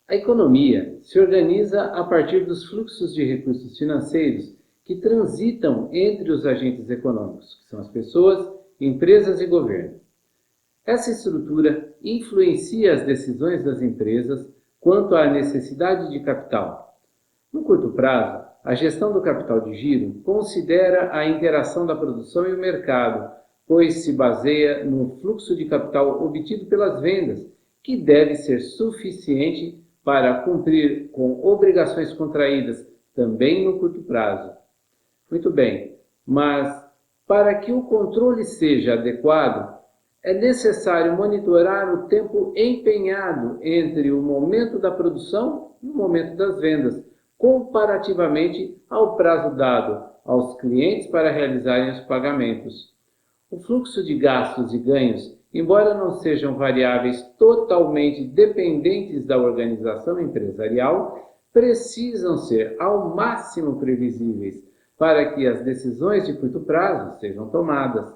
A economia se organiza a partir dos fluxos de recursos financeiros que transitam entre os agentes econômicos, que são as pessoas, empresas e governo. Essa estrutura influencia as decisões das empresas quanto à necessidade de capital. No curto prazo, a gestão do capital de giro considera a interação da produção e o mercado, pois se baseia no fluxo de capital obtido pelas vendas, que deve ser suficiente para cumprir com obrigações contraídas também no curto prazo. Muito bem, mas para que o controle seja adequado, é necessário monitorar o tempo empenhado entre o momento da produção e o momento das vendas, comparativamente ao prazo dado aos clientes para realizarem os pagamentos. O fluxo de gastos e ganhos, embora não sejam variáveis totalmente dependentes da organização empresarial, precisam ser ao máximo previsíveis para que as decisões de curto prazo sejam tomadas.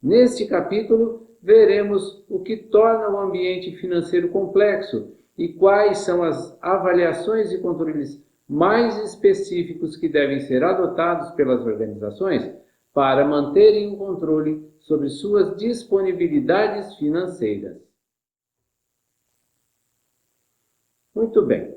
Neste capítulo, veremos o que torna o ambiente financeiro complexo e quais são as avaliações e controles mais específicos que devem ser adotados pelas organizações para manterem o controle sobre suas disponibilidades financeiras. Muito bem.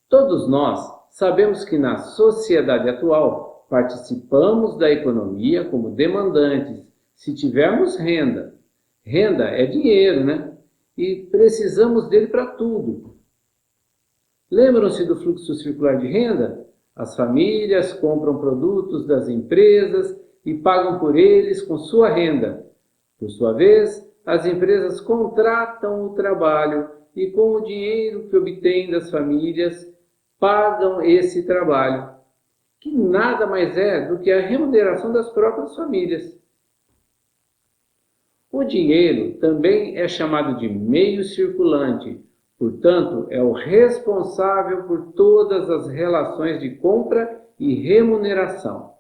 Todos nós sabemos que na sociedade atual participamos da economia como demandantes, se tivermos renda. Renda é dinheiro, né? E precisamos dele para tudo. Lembram-se do fluxo circular de renda? As famílias compram produtos das empresas e pagam por eles com sua renda. Por sua vez, as empresas contratam o trabalho e com o dinheiro que obtêm das famílias, pagam esse trabalho, que nada mais é do que a remuneração das próprias famílias. O dinheiro também é chamado de meio circulante, portanto, é o responsável por todas as relações de compra e remuneração.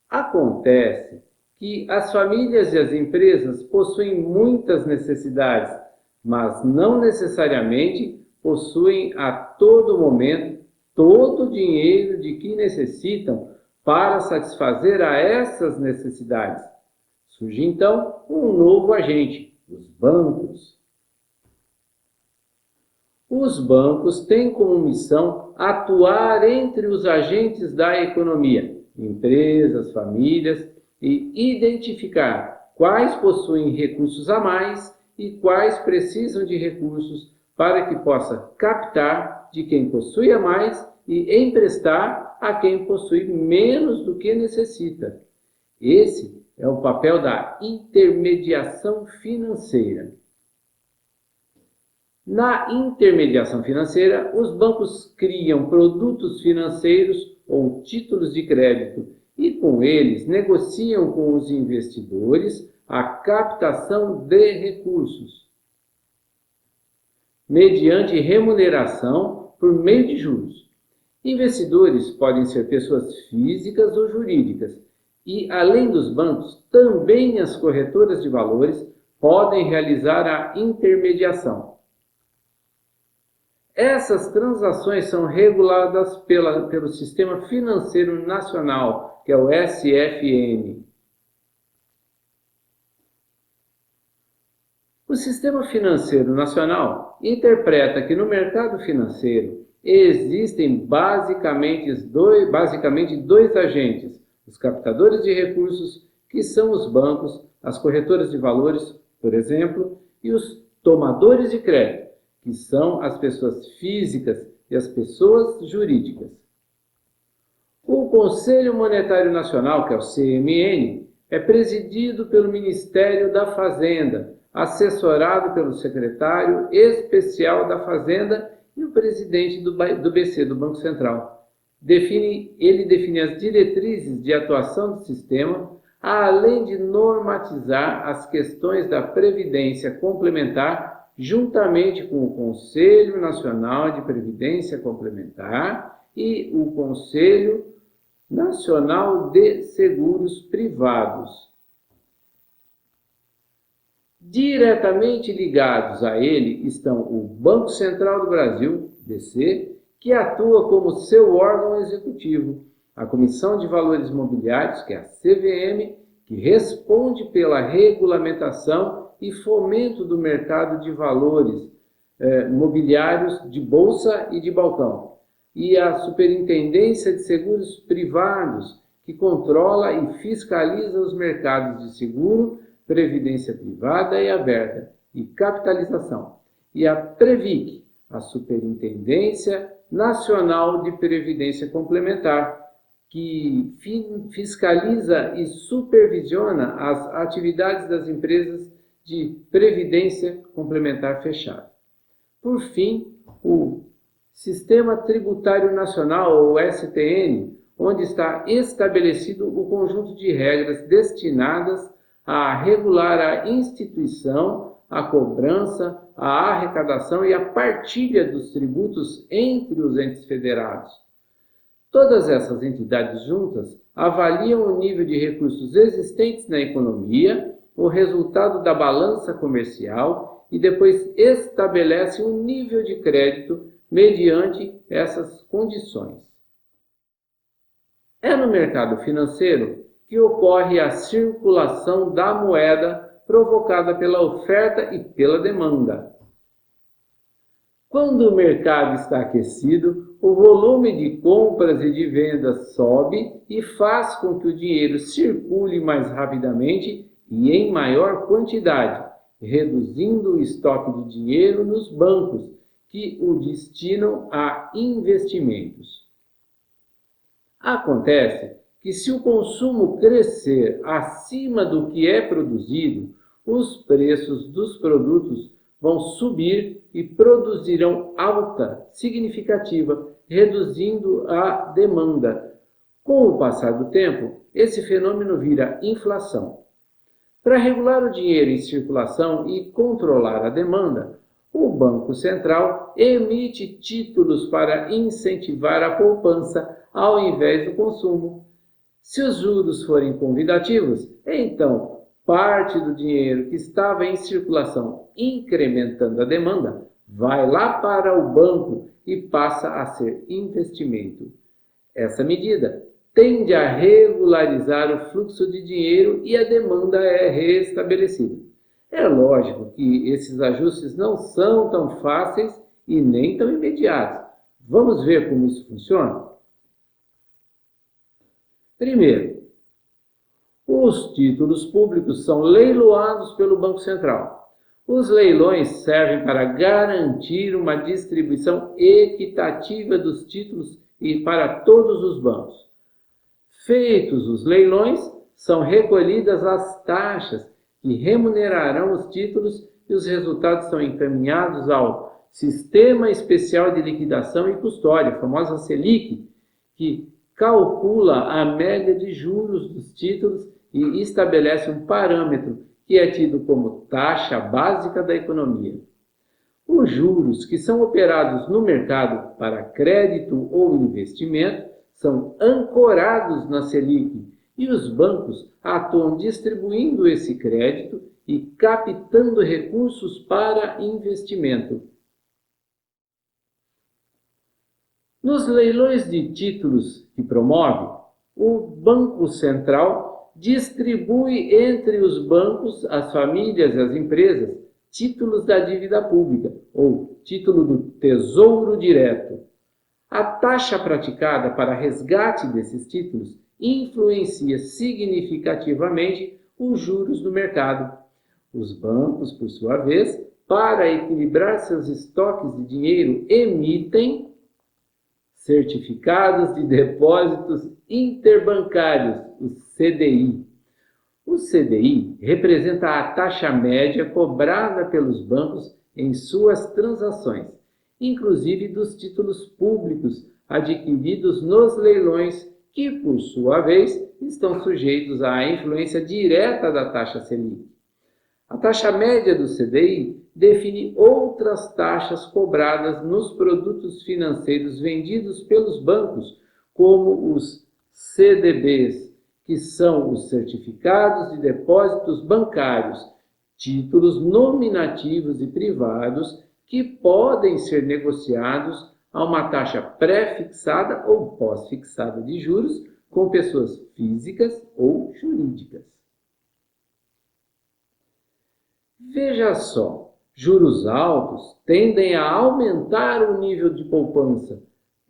Acontece que as famílias e as empresas possuem muitas necessidades, mas não necessariamente possuem a todo momento todo o dinheiro de que necessitam para satisfazer a essas necessidades. Surge então um novo agente, os bancos. Os bancos têm como missão atuar entre os agentes da economia, empresas, famílias, e identificar quais possuem recursos a mais e quais precisam de recursos para que possa captar de quem possui a mais e emprestar a quem possui menos do que necessita. Esse é o papel da intermediação financeira. Na intermediação financeira, os bancos criam produtos financeiros ou títulos de crédito e com eles negociam com os investidores a captação de recursos, mediante remuneração por meio de juros. Investidores podem ser pessoas físicas ou jurídicas e, além dos bancos, também as corretoras de valores podem realizar a intermediação. Essas transações são reguladas pelo Sistema Financeiro Nacional, que é o SFN. O Sistema Financeiro Nacional interpreta que no mercado financeiro existem basicamente dois agentes, os captadores de recursos, que são os bancos, as corretoras de valores, por exemplo, e os tomadores de crédito, que são as pessoas físicas e as pessoas jurídicas. O Conselho Monetário Nacional, que é o CMN, é presidido pelo Ministério da Fazenda, assessorado pelo secretário especial da Fazenda e o presidente do BC, do Banco Central. Ele define as diretrizes de atuação do sistema, além de normatizar as questões da Previdência Complementar, juntamente com o Conselho Nacional de Previdência Complementar e o Conselho Nacional de Seguros Privados. Diretamente ligados a ele estão o Banco Central do Brasil, BC, que atua como seu órgão executivo, a Comissão de Valores Mobiliários, que é a CVM, que responde pela regulamentação e fomento do mercado de valores mobiliários de bolsa e de balcão, e a Superintendência de Seguros Privados, que controla e fiscaliza os mercados de seguro, previdência privada e aberta e capitalização, e a Previc, a Superintendência Nacional de Previdência Complementar, que fiscaliza e supervisiona as atividades das empresas de previdência complementar fechada. Por fim, o Sistema Tributário Nacional, ou STN, onde está estabelecido o conjunto de regras destinadas a regular a instituição, a cobrança, a arrecadação e a partilha dos tributos entre os entes federados. Todas essas entidades juntas avaliam o nível de recursos existentes na economia, o resultado da balança comercial e depois estabelecem um nível de crédito mediante essas condições. É no mercado financeiro que ocorre a circulação da moeda provocada pela oferta e pela demanda. Quando o mercado está aquecido, o volume de compras e de vendas sobe e faz com que o dinheiro circule mais rapidamente e em maior quantidade, reduzindo o estoque de dinheiro nos bancos, que o destinam a investimentos. Acontece que se o consumo crescer acima do que é produzido, os preços dos produtos vão subir e produzirão alta significativa, reduzindo a demanda. Com o passar do tempo, esse fenômeno vira inflação. Para regular o dinheiro em circulação e controlar a demanda, o Banco Central emite títulos para incentivar a poupança ao invés do consumo. Se os juros forem convidativos, então parte do dinheiro que estava em circulação incrementando a demanda vai lá para o banco e passa a ser investimento. Essa medida tende a regularizar o fluxo de dinheiro e a demanda é restabelecida. É lógico que esses ajustes não são tão fáceis e nem tão imediatos. Vamos ver como isso funciona? Primeiro, os títulos públicos são leiloados pelo Banco Central. Os leilões servem para garantir uma distribuição equitativa dos títulos e para todos os bancos. Feitos os leilões, são recolhidas as taxas que remunerarão os títulos e os resultados são encaminhados ao Sistema Especial de Liquidação e Custódia, a famosa Selic, que calcula a média de juros dos títulos e estabelece um parâmetro que é tido como taxa básica da economia. Os juros que são operados no mercado para crédito ou investimento são ancorados na Selic e os bancos atuam distribuindo esse crédito e captando recursos para investimento. Nos leilões de títulos que promove, o Banco Central distribui entre os bancos, as famílias e as empresas títulos da dívida pública, ou título do Tesouro Direto. A taxa praticada para resgate desses títulos influencia significativamente os juros do mercado. Os bancos, por sua vez, para equilibrar seus estoques de dinheiro, emitem certificados de depósitos interbancários, os CDI. O CDI representa a taxa média cobrada pelos bancos em suas transações, inclusive dos títulos públicos adquiridos nos leilões, que, por sua vez, estão sujeitos à influência direta da taxa Selic. A taxa média do CDI define outras taxas cobradas nos produtos financeiros vendidos pelos bancos, como os CDBs, que são os certificados de depósitos bancários, títulos nominativos e privados que podem ser negociados a uma taxa pré-fixada ou pós-fixada de juros com pessoas físicas ou jurídicas. Veja só, juros altos tendem a aumentar o nível de poupança,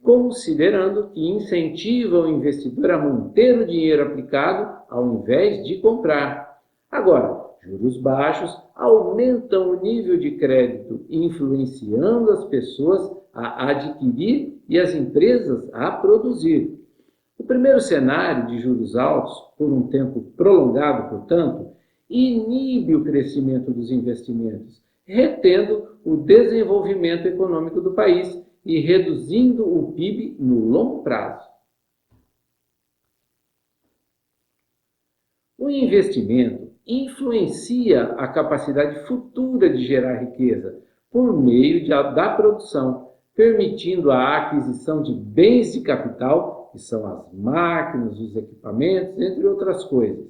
considerando que incentivam o investidor a manter o dinheiro aplicado ao invés de comprar. Agora, juros baixos aumentam o nível de crédito, influenciando as pessoas a adquirir e as empresas a produzir. O primeiro cenário de juros altos, por um tempo prolongado, portanto, inibe o crescimento dos investimentos, retendo o desenvolvimento econômico do país e reduzindo o PIB no longo prazo. O investimento influencia a capacidade futura de gerar riqueza por meio da produção, permitindo a aquisição de bens de capital, que são as máquinas, os equipamentos, entre outras coisas.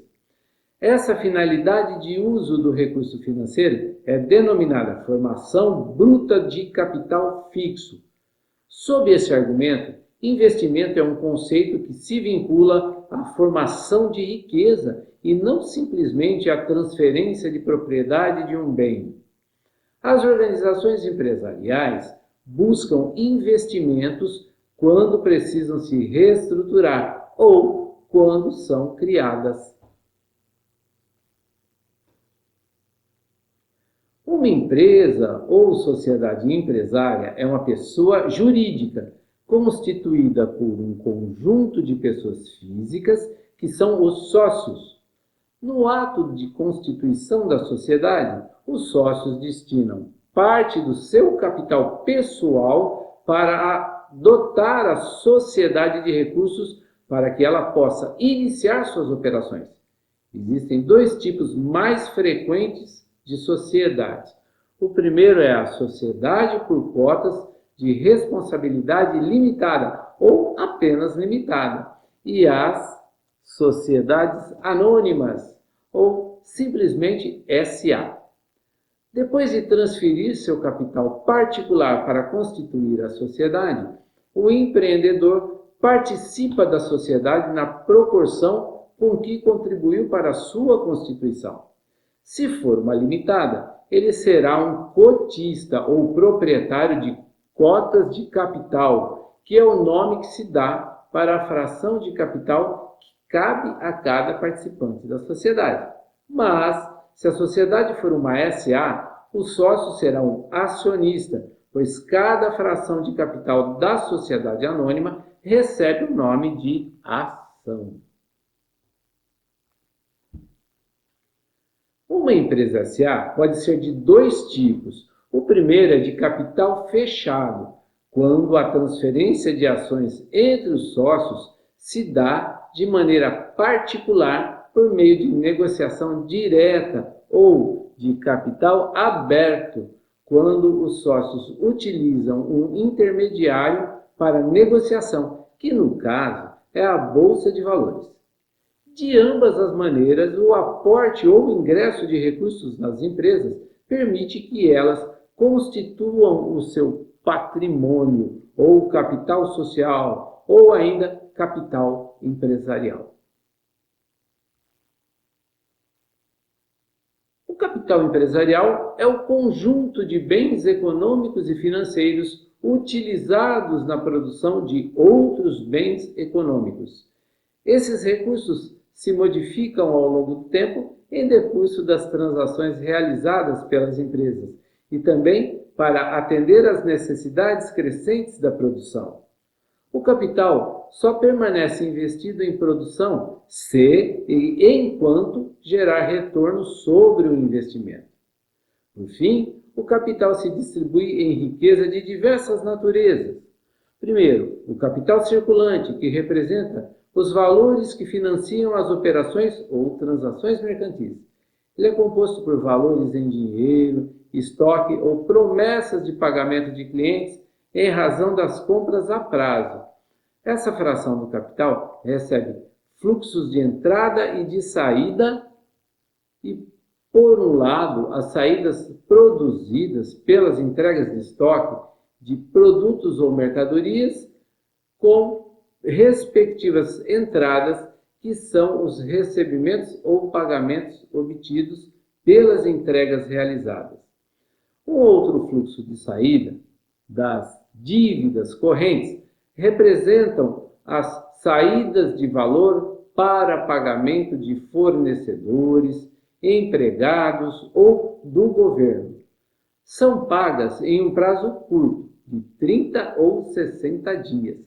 Essa finalidade de uso do recurso financeiro é denominada formação bruta de capital fixo. Sob esse argumento, investimento é um conceito que se vincula à formação de riqueza e não simplesmente à transferência de propriedade de um bem. As organizações empresariais buscam investimentos quando precisam se reestruturar ou quando são criadas. Uma empresa ou sociedade empresária é uma pessoa jurídica, constituída por um conjunto de pessoas físicas que são os sócios. No ato de constituição da sociedade, os sócios destinam parte do seu capital pessoal para dotar a sociedade de recursos para que ela possa iniciar suas operações. Existem dois tipos mais frequentes de sociedades. O primeiro é a sociedade por cotas de responsabilidade limitada ou apenas limitada, e as sociedades anônimas ou simplesmente SA. Depois de transferir seu capital particular para constituir a sociedade, o empreendedor participa da sociedade na proporção com que contribuiu para a sua constituição. Se for uma limitada, ele será um cotista ou proprietário de cotas de capital, que é o nome que se dá para a fração de capital que cabe a cada participante da sociedade. Mas, se a sociedade for uma SA, o sócio será um acionista, pois cada fração de capital da sociedade anônima recebe o nome de ação. Uma empresa SA pode ser de dois tipos. O primeiro é de capital fechado, quando a transferência de ações entre os sócios se dá de maneira particular por meio de negociação direta, ou de capital aberto, quando os sócios utilizam um intermediário para negociação, que no caso é a Bolsa de Valores. De ambas as maneiras, o aporte ou ingresso de recursos nas empresas permite que elas constituam o seu patrimônio, ou capital social, ou ainda capital empresarial. O capital empresarial é o conjunto de bens econômicos e financeiros utilizados na produção de outros bens econômicos. Esses recursos se modificam ao longo do tempo em decurso das transações realizadas pelas empresas e também para atender às necessidades crescentes da produção. O capital só permanece investido em produção se e enquanto gerar retorno sobre o investimento. Por fim, o capital se distribui em riqueza de diversas naturezas. Primeiro, o capital circulante, que representa os valores que financiam as operações ou transações mercantis. Ele é composto por valores em dinheiro, estoque ou promessas de pagamento de clientes em razão das compras a prazo. Essa fração do capital recebe fluxos de entrada e de saída e Por um lado, as saídas produzidas pelas entregas de estoque de produtos ou mercadorias com respectivas entradas, que são os recebimentos ou pagamentos obtidos pelas entregas realizadas. O outro fluxo de saída das dívidas correntes representam as saídas de valor para pagamento de fornecedores, empregados ou do governo. São pagas em um prazo curto, de 30 ou 60 dias.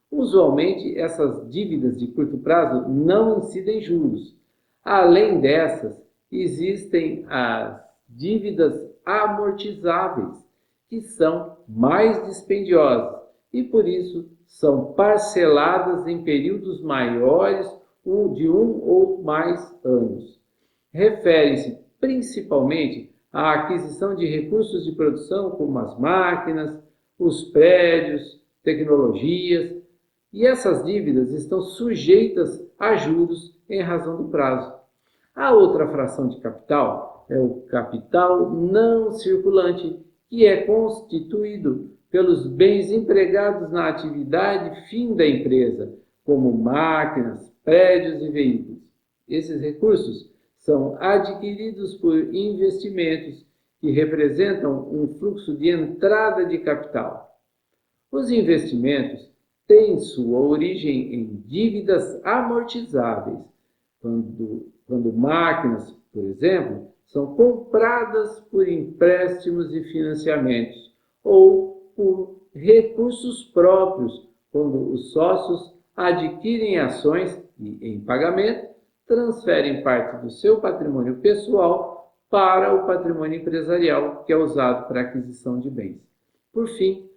Usualmente, essas dívidas de curto prazo não incidem juros. Além dessas, existem as dívidas amortizáveis, que são mais dispendiosas e, por isso, são parceladas em períodos maiores de 1 ou mais anos. Referem-se principalmente à aquisição de recursos de produção, como as máquinas, os prédios, tecnologias, e essas dívidas estão sujeitas a juros em razão do prazo. A outra fração de capital é o capital não circulante, que é constituído pelos bens empregados na atividade fim da empresa, como máquinas, prédios e veículos. Esses recursos são adquiridos por investimentos que representam um fluxo de entrada de capital. Os investimentos têm sua origem em dívidas amortizáveis, quando máquinas, por exemplo, são compradas por empréstimos e financiamentos, ou por recursos próprios, quando os sócios adquirem ações e, em pagamento, transferem parte do seu patrimônio pessoal para o patrimônio empresarial, que é usado para a aquisição de bens. Por fim,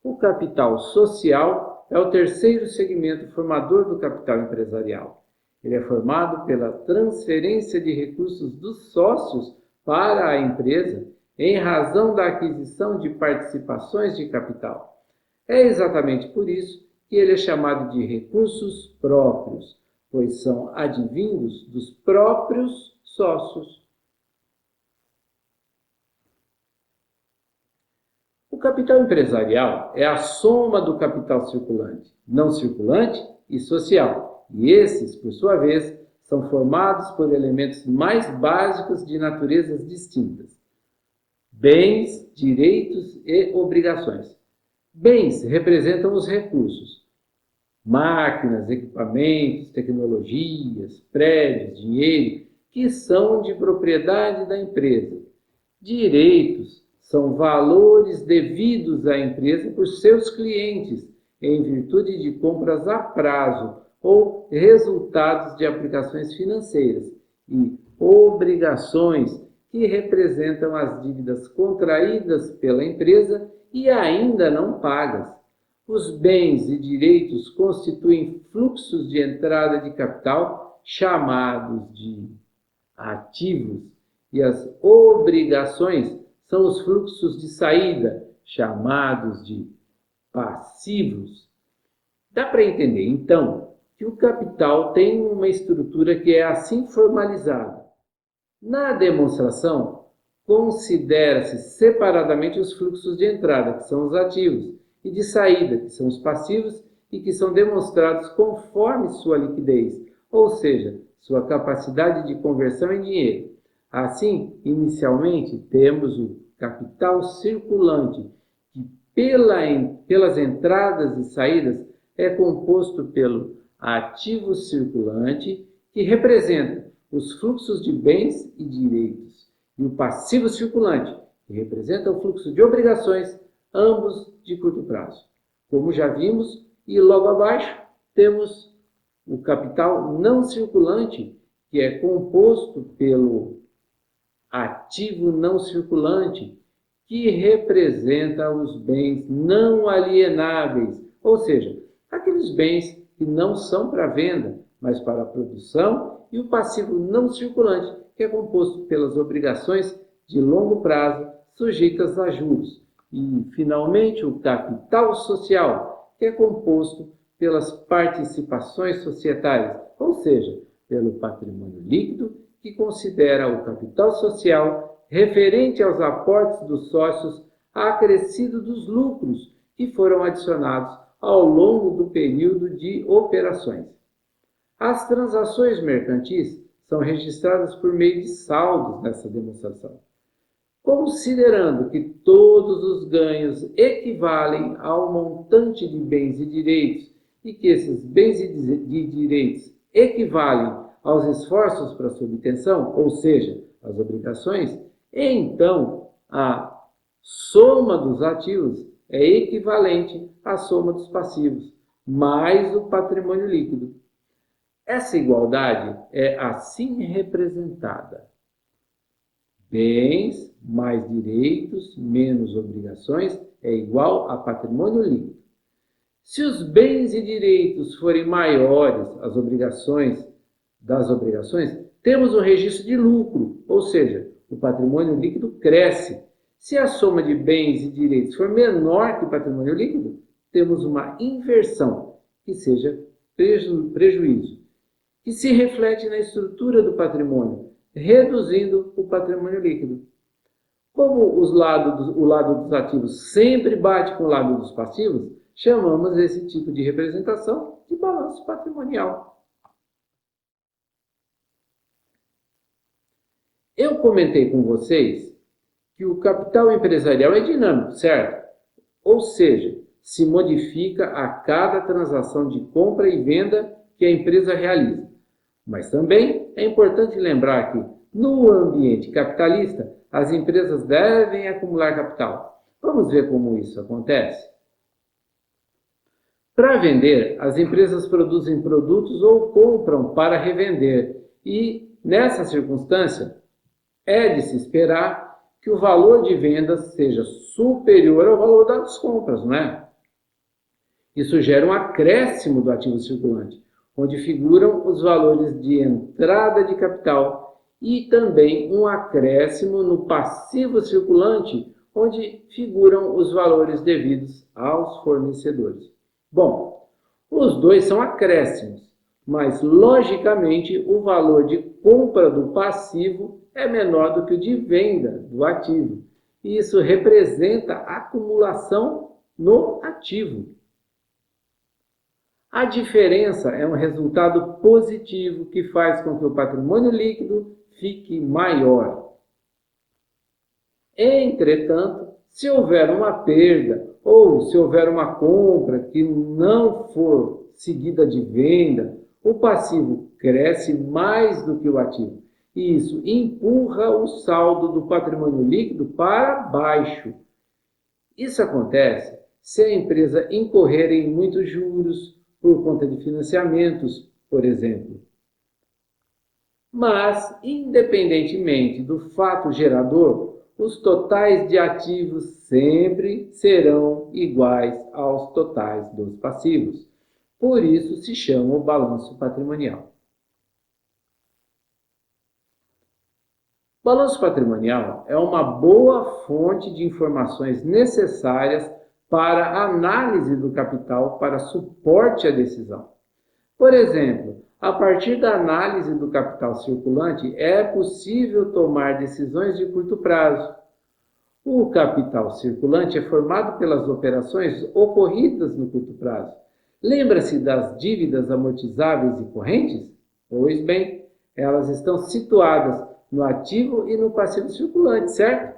o capital social é o terceiro segmento formador do capital empresarial. Ele é formado pela transferência de recursos dos sócios para a empresa em razão da aquisição de participações de capital. É exatamente por isso que ele é chamado de recursos próprios, pois são advindos dos próprios sócios. O capital empresarial é a soma do capital circulante, não circulante e social, e esses, por sua vez, são formados por elementos mais básicos de naturezas distintas: bens, direitos e obrigações. Bens representam os recursos: máquinas, equipamentos, tecnologias, prédios, dinheiro, que são de propriedade da empresa. Direitos são valores devidos à empresa por seus clientes, em virtude de compras a prazo ou resultados de aplicações financeiras. E obrigações, que representam as dívidas contraídas pela empresa e ainda não pagas. Os bens e direitos constituem fluxos de entrada de capital, chamados de ativos, e as obrigações são os fluxos de saída, chamados de passivos. Dá para entender, então, que o capital tem uma estrutura que é assim formalizada. Na demonstração, considera-se separadamente os fluxos de entrada, que são os ativos, e de saída, que são os passivos, e que são demonstrados conforme sua liquidez, ou seja, sua capacidade de conversão em dinheiro. Assim, inicialmente, temos o capital circulante, que pelas entradas e saídas é composto pelo ativo circulante, que representa os fluxos de bens e direitos, e o passivo circulante, que representa o fluxo de obrigações, ambos de curto prazo. Como já vimos, e logo abaixo temos o capital não circulante, que é composto pelo ativo não circulante, que representa os bens não alienáveis, ou seja, aqueles bens que não são para venda, mas para a produção, e o passivo não circulante, que é composto pelas obrigações de longo prazo sujeitas a juros. E, finalmente, o capital social, que é composto pelas participações societárias, ou seja, pelo patrimônio líquido, que considera o capital social referente aos aportes dos sócios acrescido dos lucros que foram adicionados ao longo do período de operações. As transações mercantis são registradas por meio de saldos nessa demonstração. Considerando que todos os ganhos equivalem ao montante de bens e direitos e que esses bens e direitos equivalem aos esforços para sua obtenção, ou seja, as obrigações, então a soma dos ativos é equivalente à soma dos passivos, mais o patrimônio líquido. Essa igualdade é assim representada: bens mais direitos menos obrigações é igual a patrimônio líquido. Se os bens e direitos forem maiores das obrigações, temos um registro de lucro, ou seja, o patrimônio líquido cresce. Se a soma de bens e direitos for menor que o patrimônio líquido, temos uma inversão, que seja prejuízo, que se reflete na estrutura do patrimônio, reduzindo o patrimônio líquido. Como o lado dos ativos sempre bate com o lado dos passivos, chamamos esse tipo de representação de balanço patrimonial. Eu comentei com vocês que o capital empresarial é dinâmico, certo? Ou seja, se modifica a cada transação de compra e venda que a empresa realiza. Mas também é importante lembrar que, no ambiente capitalista, as empresas devem acumular capital. Vamos ver como isso acontece? Para vender, as empresas produzem produtos ou compram para revender e, nessa circunstância, é de se esperar que o valor de vendas seja superior ao valor das compras, não é? Isso gera um acréscimo do ativo circulante, onde figuram os valores de entrada de capital e também um acréscimo no passivo circulante, onde figuram os valores devidos aos fornecedores. Bom, os dois são acréscimos, mas logicamente o valor de compra do passivo é menor do que o de venda do ativo. E isso representa acumulação no ativo. A diferença é um resultado positivo que faz com que o patrimônio líquido fique maior. Entretanto, se houver uma perda ou se houver uma compra que não for seguida de venda, o passivo cresce mais do que o ativo. E isso empurra o saldo do patrimônio líquido para baixo. Isso acontece se a empresa incorrer em muitos juros por conta de financiamentos, por exemplo. Mas, independentemente do fato gerador, os totais de ativos sempre serão iguais aos totais dos passivos. Por isso se chama o balanço patrimonial. O balanço patrimonial é uma boa fonte de informações necessárias para a análise do capital para suporte à decisão. Por exemplo, a partir da análise do capital circulante, é possível tomar decisões de curto prazo. O capital circulante é formado pelas operações ocorridas no curto prazo. Lembra-se das dívidas amortizáveis e correntes? Pois bem, elas estão situadas no ativo e no passivo circulante, certo?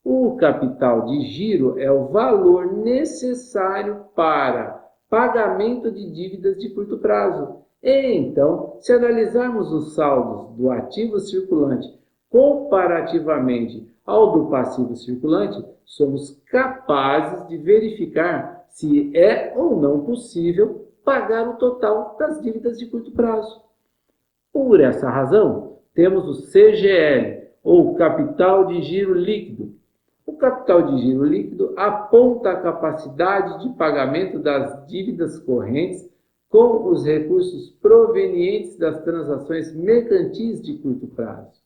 O capital de giro é o valor necessário para pagamento de dívidas de curto prazo. Então, se analisarmos os saldos do ativo circulante comparativamente ao do passivo circulante, somos capazes de verificar se é ou não possível pagar o total das dívidas de curto prazo. Por essa razão, temos o CGL, ou Capital de Giro Líquido. O capital de giro líquido aponta a capacidade de pagamento das dívidas correntes com os recursos provenientes das transações mercantis de curto prazo.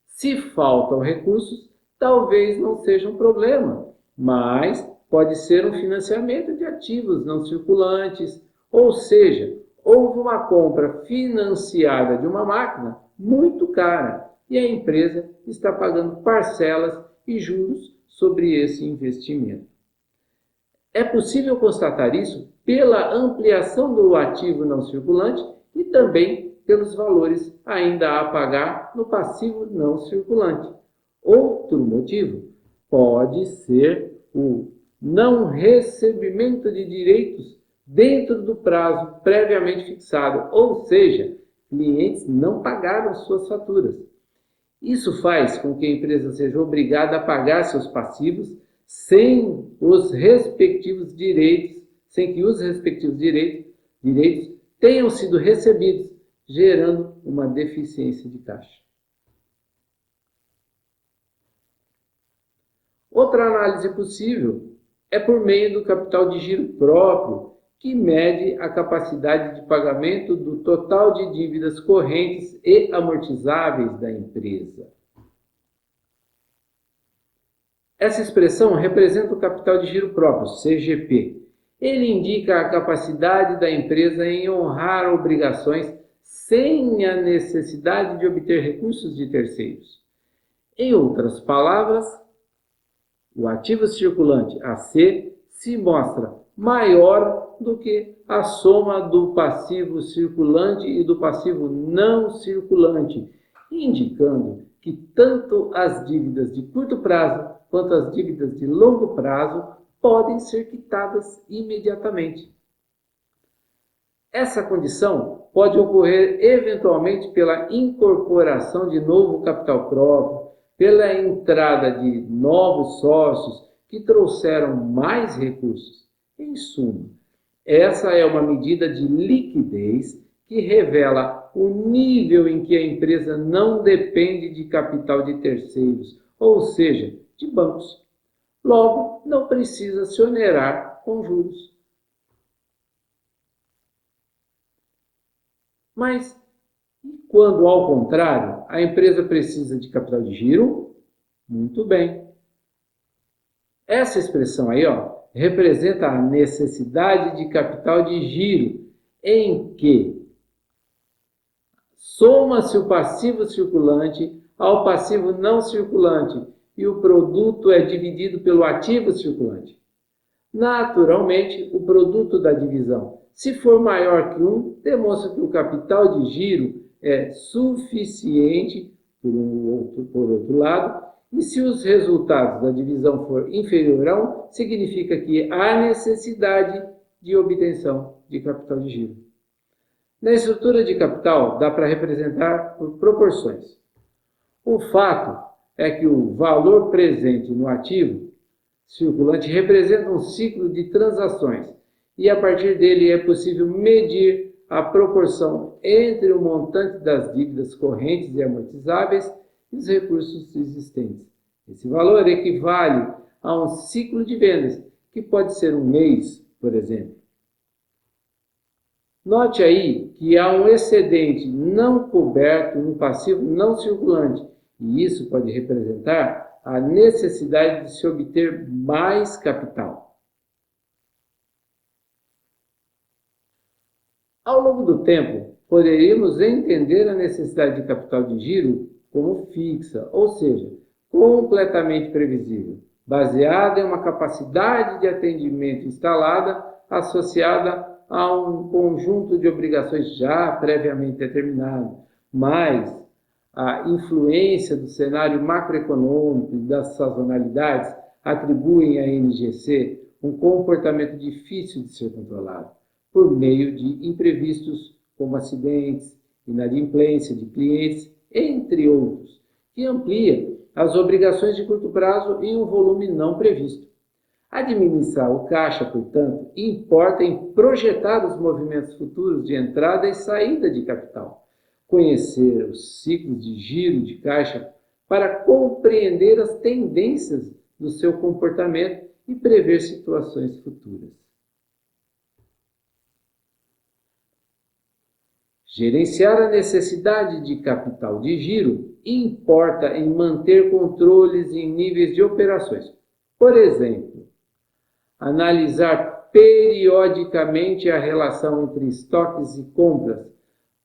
Se faltam recursos, talvez não seja um problema, mas pode ser um financiamento de ativos não circulantes, ou seja, houve uma compra financiada de uma máquina muito cara e a empresa está pagando parcelas e juros sobre esse investimento. É possível constatar isso pela ampliação do ativo não circulante e também pelos valores ainda a pagar no passivo não circulante. Outro motivo pode ser o não recebimento de direitos dentro do prazo previamente fixado, ou seja, clientes não pagaram suas faturas. Isso faz com que a empresa seja obrigada a pagar seus passivos sem que os respectivos direitos tenham sido recebidos, gerando uma deficiência de caixa. Outra análise possível é por meio do capital de giro próprio, que mede a capacidade de pagamento do total de dívidas correntes e amortizáveis da empresa. Essa expressão representa o capital de giro próprio, CGP. Ele indica a capacidade da empresa em honrar obrigações sem a necessidade de obter recursos de terceiros. Em outras palavras, o ativo circulante, AC, se mostra maior do que a soma do passivo circulante e do passivo não circulante, indicando que tanto as dívidas de curto prazo quanto as dívidas de longo prazo podem ser quitadas imediatamente. Essa condição pode ocorrer eventualmente pela incorporação de novo capital próprio, pela entrada de novos sócios que trouxeram mais recursos. Em suma, essa é uma medida de liquidez que revela o nível em que a empresa não depende de capital de terceiros, ou seja, de bancos. Logo, não precisa se onerar com juros. Mas, e quando, ao contrário, a empresa precisa de capital de giro? Muito bem. Essa expressão aí, representa a necessidade de capital de giro, em que soma-se o passivo circulante ao passivo não circulante e o produto é dividido pelo ativo circulante. Naturalmente, o produto da divisão, se for maior que 1, demonstra que o capital de giro é suficiente, por outro lado, e se os resultados da divisão for inferior a 1, significa que há necessidade de obtenção de capital de giro. Na estrutura de capital, dá para representar por proporções. O fato é que o valor presente no ativo circulante representa um ciclo de transações e, a partir dele, é possível medir a proporção entre o montante das dívidas correntes e amortizáveis e os recursos existentes. Esse valor equivale a um ciclo de vendas, que pode ser um mês, por exemplo. Note aí que há um excedente não coberto no passivo não circulante, e isso pode representar a necessidade de se obter mais capital. Ao longo do tempo, poderíamos entender a necessidade de capital de giro como fixa, ou seja, completamente previsível, baseada em uma capacidade de atendimento instalada associada a um conjunto de obrigações já previamente determinado, mas a influência do cenário macroeconômico e das sazonalidades atribuem à NGC um comportamento difícil de ser controlado, por meio de imprevistos como acidentes, inadimplência de clientes, entre outros, que amplia as obrigações de curto prazo em um volume não previsto. Administrar o caixa, portanto, importa em projetar os movimentos futuros de entrada e saída de capital, conhecer os ciclos de giro de caixa para compreender as tendências do seu comportamento e prever situações futuras. Gerenciar a necessidade de capital de giro importa em manter controles em níveis de operações. Por exemplo, analisar periodicamente a relação entre estoques e compras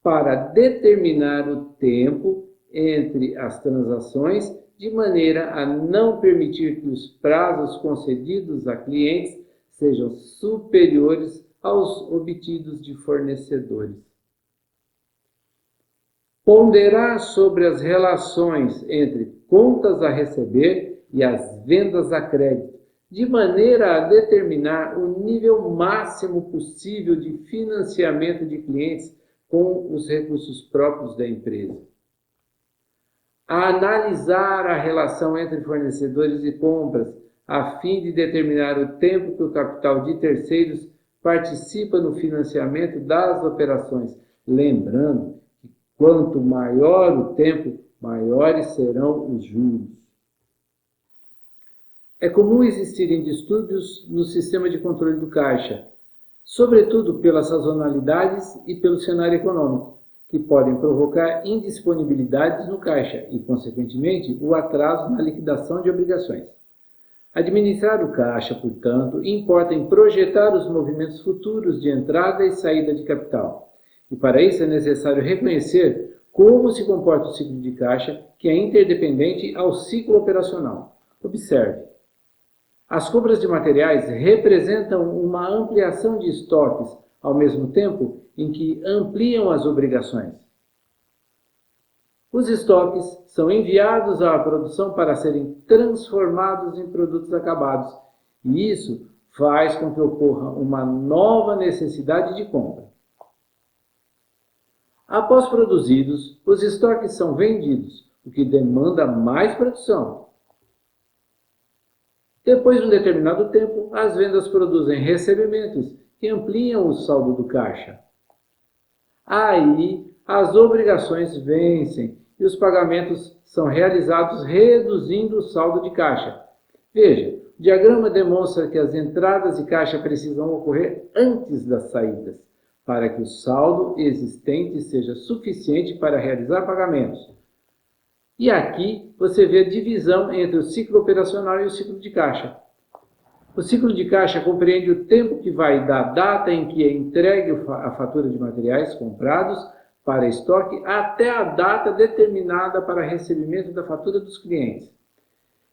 para determinar o tempo entre as transações, de maneira a não permitir que os prazos concedidos a clientes sejam superiores aos obtidos de fornecedores. Ponderar sobre as relações entre contas a receber e as vendas a crédito, de maneira a determinar o nível máximo possível de financiamento de clientes com os recursos próprios da empresa. A analisar a relação entre fornecedores e compras, a fim de determinar o tempo que o capital de terceiros participa no financiamento das operações, lembrando que quanto maior o tempo, maiores serão os juros. É comum existirem distúrbios no sistema de controle do caixa, sobretudo pelas sazonalidades e pelo cenário econômico, que podem provocar indisponibilidades no caixa e, consequentemente, o atraso na liquidação de obrigações. Administrar o caixa, portanto, importa em projetar os movimentos futuros de entrada e saída de capital. E para isso é necessário reconhecer como se comporta o ciclo de caixa, que é interdependente ao ciclo operacional. Observe. As compras de materiais representam uma ampliação de estoques, ao mesmo tempo em que ampliam as obrigações. Os estoques são enviados à produção para serem transformados em produtos acabados, e isso faz com que ocorra uma nova necessidade de compra. Após produzidos, os estoques são vendidos, o que demanda mais produção. Depois de um determinado tempo, as vendas produzem recebimentos que ampliam o saldo do caixa. Aí, as obrigações vencem e os pagamentos são realizados reduzindo o saldo de caixa. Veja, o diagrama demonstra que as entradas de caixa precisam ocorrer antes das saídas, para que o saldo existente seja suficiente para realizar pagamentos. E aqui você vê a divisão entre o ciclo operacional e o ciclo de caixa. O ciclo de caixa compreende o tempo que vai da data em que é entregue a fatura de materiais comprados para estoque até a data determinada para recebimento da fatura dos clientes.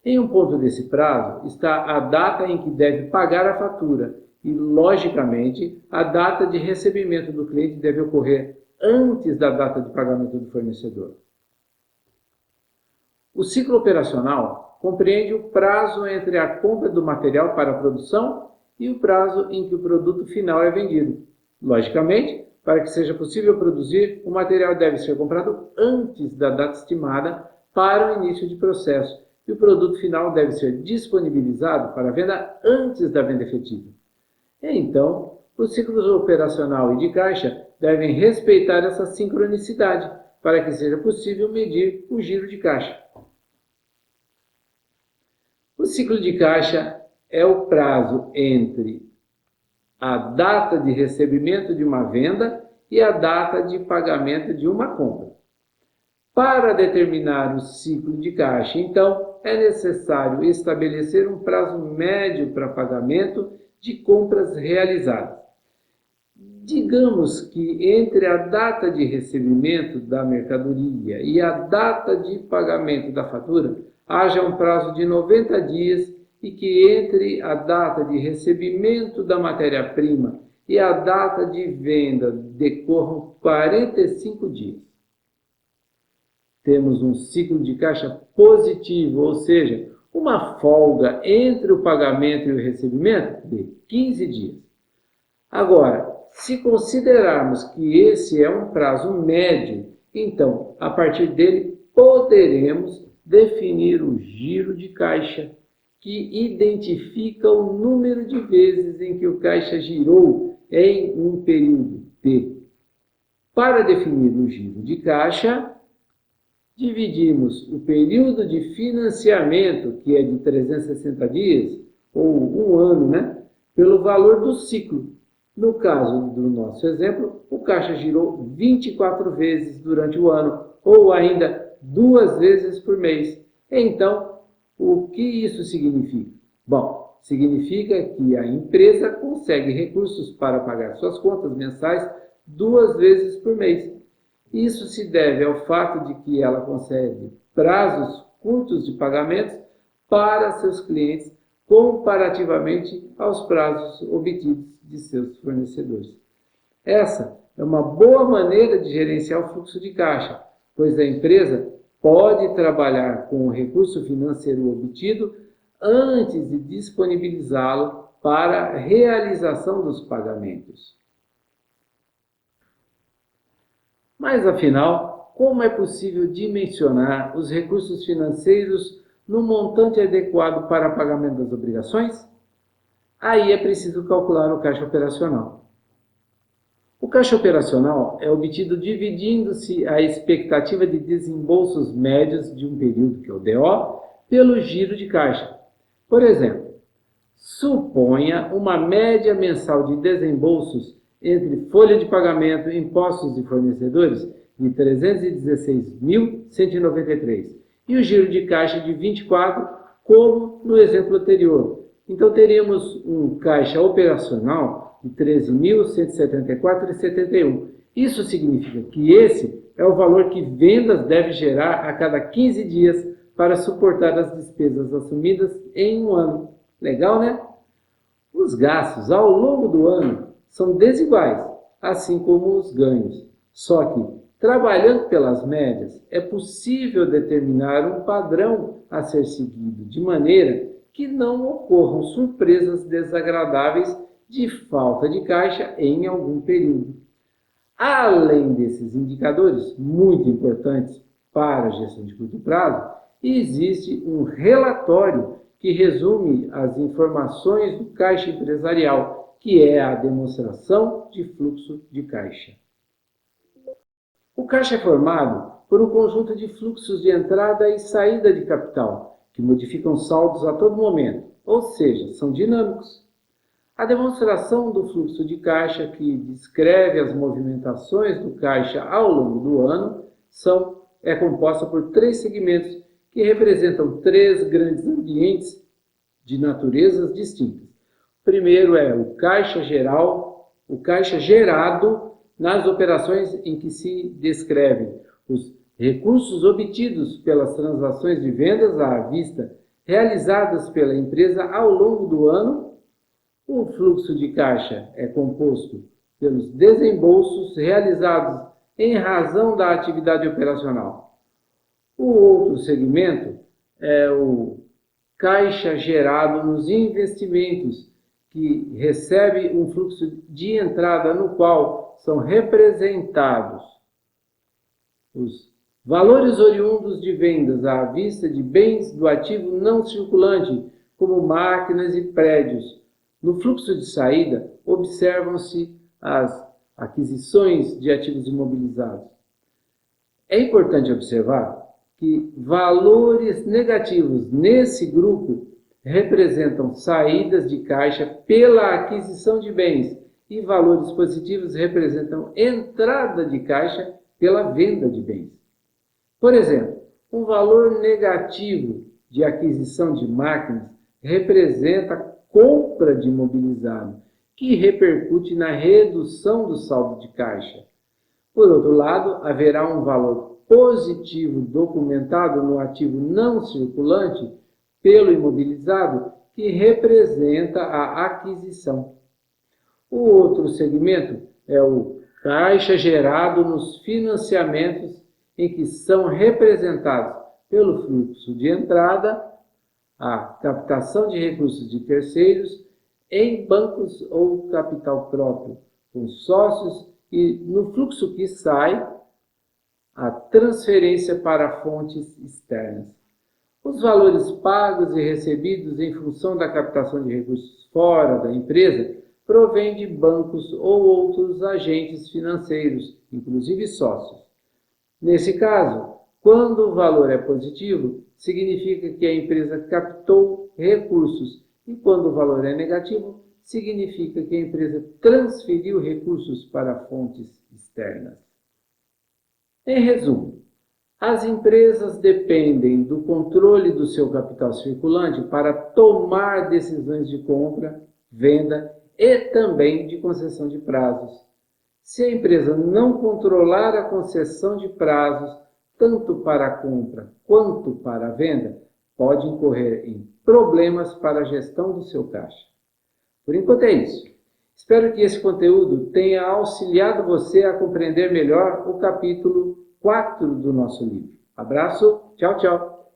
Em um ponto desse prazo está a data em que deve pagar a fatura e, logicamente, a data de recebimento do cliente deve ocorrer antes da data de pagamento do fornecedor. O ciclo operacional compreende o prazo entre a compra do material para a produção e o prazo em que o produto final é vendido. Logicamente, para que seja possível produzir, o material deve ser comprado antes da data estimada para o início de processo e o produto final deve ser disponibilizado para venda antes da venda efetiva. Então, os ciclos operacional e de caixa devem respeitar essa sincronicidade para que seja possível medir o giro de caixa. O ciclo de caixa é o prazo entre a data de recebimento de uma venda e a data de pagamento de uma compra. Para determinar o ciclo de caixa, então, é necessário estabelecer um prazo médio para pagamento de compras realizadas. Digamos que entre a data de recebimento da mercadoria e a data de pagamento da fatura haja um prazo de 90 dias e que entre a data de recebimento da matéria-prima e a data de venda decorram 45 dias. Temos um ciclo de caixa positivo, ou seja, uma folga entre o pagamento e o recebimento de 15 dias. Agora, se considerarmos que esse é um prazo médio, então, a partir dele, poderemos definir o giro de caixa, que identifica o número de vezes em que o caixa girou em um período T. Para definir o giro de caixa, dividimos o período de financiamento, que é de 360 dias, ou um ano, pelo valor do ciclo. No caso do nosso exemplo, o caixa girou 24 vezes durante o ano, ou ainda 2 vezes por mês. Então, o que isso significa? Bom, significa que a empresa consegue recursos para pagar suas contas mensais 2 vezes por mês. Isso se deve ao fato de que ela concede prazos curtos de pagamentos para seus clientes, comparativamente aos prazos obtidos de seus fornecedores. Essa é uma boa maneira de gerenciar o fluxo de caixa, pois a empresa pode trabalhar com o recurso financeiro obtido antes de disponibilizá-lo para a realização dos pagamentos. Mas, afinal, como é possível dimensionar os recursos financeiros no montante adequado para pagamento das obrigações? Aí é preciso calcular o caixa operacional. O caixa operacional é obtido dividindo-se a expectativa de desembolsos médios de um período, que é o DO, pelo giro de caixa. Por exemplo, suponha uma média mensal de desembolsos entre folha de pagamento, impostos e fornecedores de 316.193 e o giro de caixa de 24, como no exemplo anterior. Então, teríamos um caixa operacional de 13.174,71. Isso significa que esse é o valor que vendas deve gerar a cada 15 dias para suportar as despesas assumidas em um ano. Legal, né? Os gastos ao longo do ano são desiguais, assim como os ganhos. Só que, trabalhando pelas médias, é possível determinar um padrão a ser seguido, de maneira que não ocorram surpresas desagradáveis de falta de caixa em algum período. Além desses indicadores, muito importantes para a gestão de curto prazo, existe um relatório que resume as informações do caixa empresarial, que é a demonstração de fluxo de caixa. O caixa é formado por um conjunto de fluxos de entrada e saída de capital, que modificam saldos a todo momento, ou seja, são dinâmicos. A demonstração do fluxo de caixa, que descreve as movimentações do caixa ao longo do ano, é composta por 3 segmentos que representam 3 grandes ambientes de naturezas distintas. O primeiro é o caixa geral, o caixa gerado nas operações em que se descrevem os recursos obtidos pelas transações de vendas à vista realizadas pela empresa ao longo do ano. O fluxo de caixa é composto pelos desembolsos realizados em razão da atividade operacional. O outro segmento é o caixa gerado nos investimentos, que recebe um fluxo de entrada no qual são representados os valores oriundos de vendas à vista de bens do ativo não circulante, como máquinas e prédios. No fluxo de saída, observam-se as aquisições de ativos imobilizados. É importante observar que valores negativos nesse grupo representam saídas de caixa pela aquisição de bens e valores positivos representam entrada de caixa pela venda de bens. Por exemplo, um valor negativo de aquisição de máquinas representa a compra de imobilizado, que repercute na redução do saldo de caixa. Por outro lado, haverá um valor positivo documentado no ativo não circulante pelo imobilizado, que representa a aquisição. O outro segmento é o caixa gerado nos financiamentos, em que são representados pelo fluxo de entrada, a captação de recursos de terceiros em bancos ou capital próprio, com sócios, e no fluxo que sai, a transferência para fontes externas. Os valores pagos e recebidos em função da captação de recursos fora da empresa provêm de bancos ou outros agentes financeiros, inclusive sócios. Nesse caso, quando o valor é positivo, significa que a empresa captou recursos, e quando o valor é negativo, significa que a empresa transferiu recursos para fontes externas. Em resumo, As empresas dependem do controle do seu capital circulante para tomar decisões de compra, venda e também de concessão de prazos. Se a empresa não controlar a concessão de prazos, tanto para a compra quanto para a venda, pode incorrer em problemas para a gestão do seu caixa. Por enquanto é isso. Espero que esse conteúdo tenha auxiliado você a compreender melhor o capítulo 4 do nosso livro. Abraço, tchau, tchau!